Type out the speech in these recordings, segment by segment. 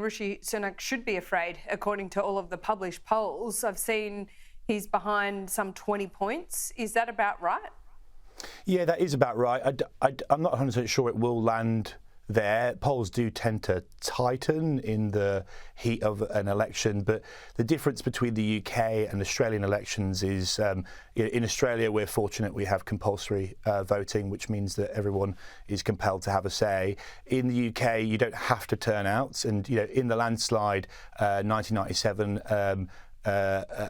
Rishi Sunak should be afraid, according to all of the published polls. I've seen he's behind some 20 points. Is that about right? Yeah, that is about right. I'm not 100% sure it will land there. Polls do tend to tighten in the heat of an election, but the difference between the UK and Australian elections is in Australia we're fortunate we have compulsory voting, which means that everyone is compelled to have a say. In the UK you don't have to turn out, and in the landslide 1997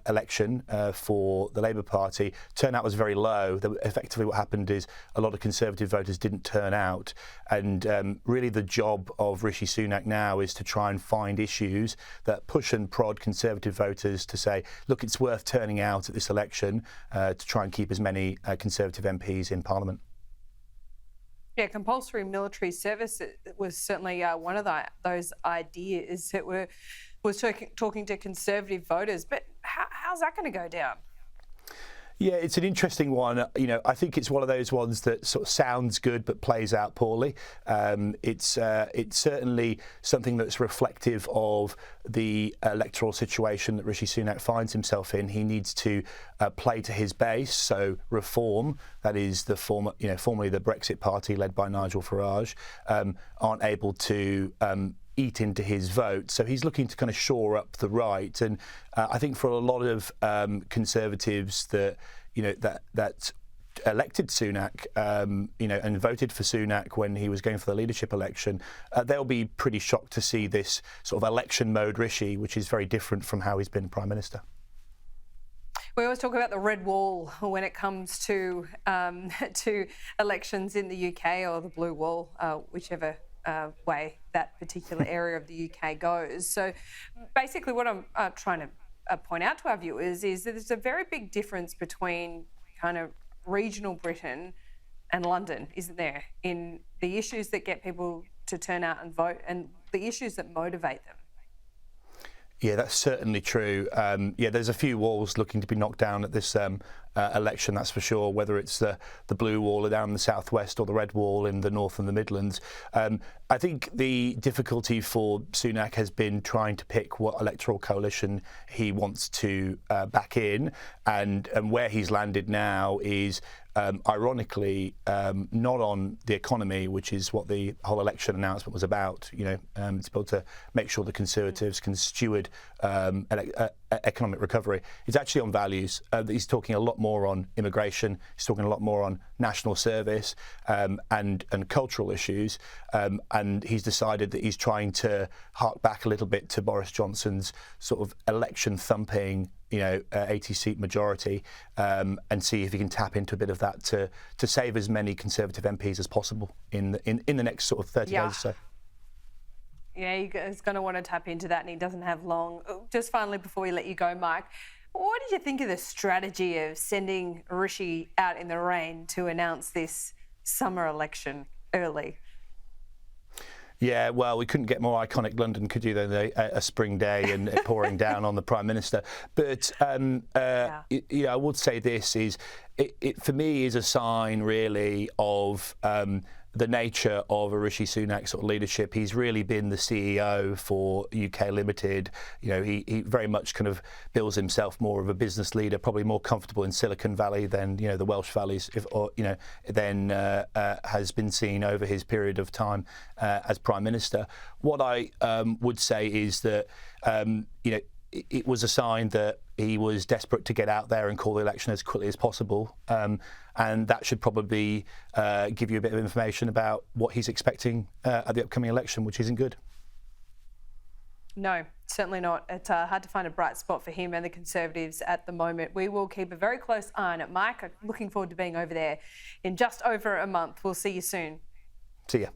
election for the Labour Party, turnout was very low. Effectively what happened is a lot of Conservative voters didn't turn out, and really the job of Rishi Sunak now is to try and find issues that push and prod Conservative voters to say, look, it's worth turning out at this election to try and keep as many Conservative MPs in Parliament. Yeah, compulsory military service was certainly one of those ideas that was talking to Conservative voters. But how's that going to go down? Yeah, it's an interesting one. I think it's one of those ones that sort of sounds good but plays out poorly. It's certainly something that's reflective of the electoral situation that Rishi Sunak finds himself in. He needs to play to his base, so Reform, that is the formerly the Brexit Party led by Nigel Farage, aren't able to eat into his vote. So he's looking to kind of shore up the right. And I think for a lot of Conservatives that elected Sunak, and voted for Sunak when he was going for the leadership election, they'll be pretty shocked to see this sort of election mode Rishi, which is very different from how he's been Prime Minister. We always talk about the red wall when it comes to elections in the UK, or the blue wall, whichever way that particular area of the UK goes. So basically what I'm trying to point out to our viewers is that there's a very big difference between kind of regional Britain and London, isn't there, in the issues that get people to turn out and vote and the issues that motivate them. Yeah, that's certainly true. There's a few walls looking to be knocked down at this election, that's for sure, whether it's the blue wall down in the southwest or the red wall in the north and the Midlands. I think the difficulty for Sunak has been trying to pick what electoral coalition he wants to back in, and where he's landed now is ironically not on the economy, which is what the whole election announcement was about. It's about to make sure the Conservatives can steward economic recovery. It's actually on values. He's talking a lot more on immigration. He's talking a lot more on national service and cultural issues. And he's decided that he's trying to hark back a little bit to Boris Johnson's sort of election thumping 80-seat majority, and see if he can tap into a bit of that to save as many Conservative MPs as possible in the next sort of 30 days or so. Yeah, he's going to want to tap into that, and he doesn't have long. Just finally, before we let you go, Mike, what did you think of the strategy of sending Rishi out in the rain to announce this summer election early? Yeah, well, we couldn't get more iconic London, could you, than a spring day and it pouring down on the Prime Minister. But I would say this is, it for me is a sign really of the nature of a Rishi Sunak sort of leadership. He's really been the CEO for UK Limited. He very much kind of bills himself more of a business leader, probably more comfortable in Silicon Valley than the Welsh Valleys, than has been seen over his period of time as Prime Minister. What I would say is that it was a sign that he was desperate to get out there and call the election as quickly as possible. And that should probably give you a bit of information about what he's expecting at the upcoming election, which isn't good. No, certainly not. It's hard to find a bright spot for him and the Conservatives at the moment. We will keep a very close eye on it. Mike, I'm looking forward to being over there in just over a month. We'll see you soon. See ya.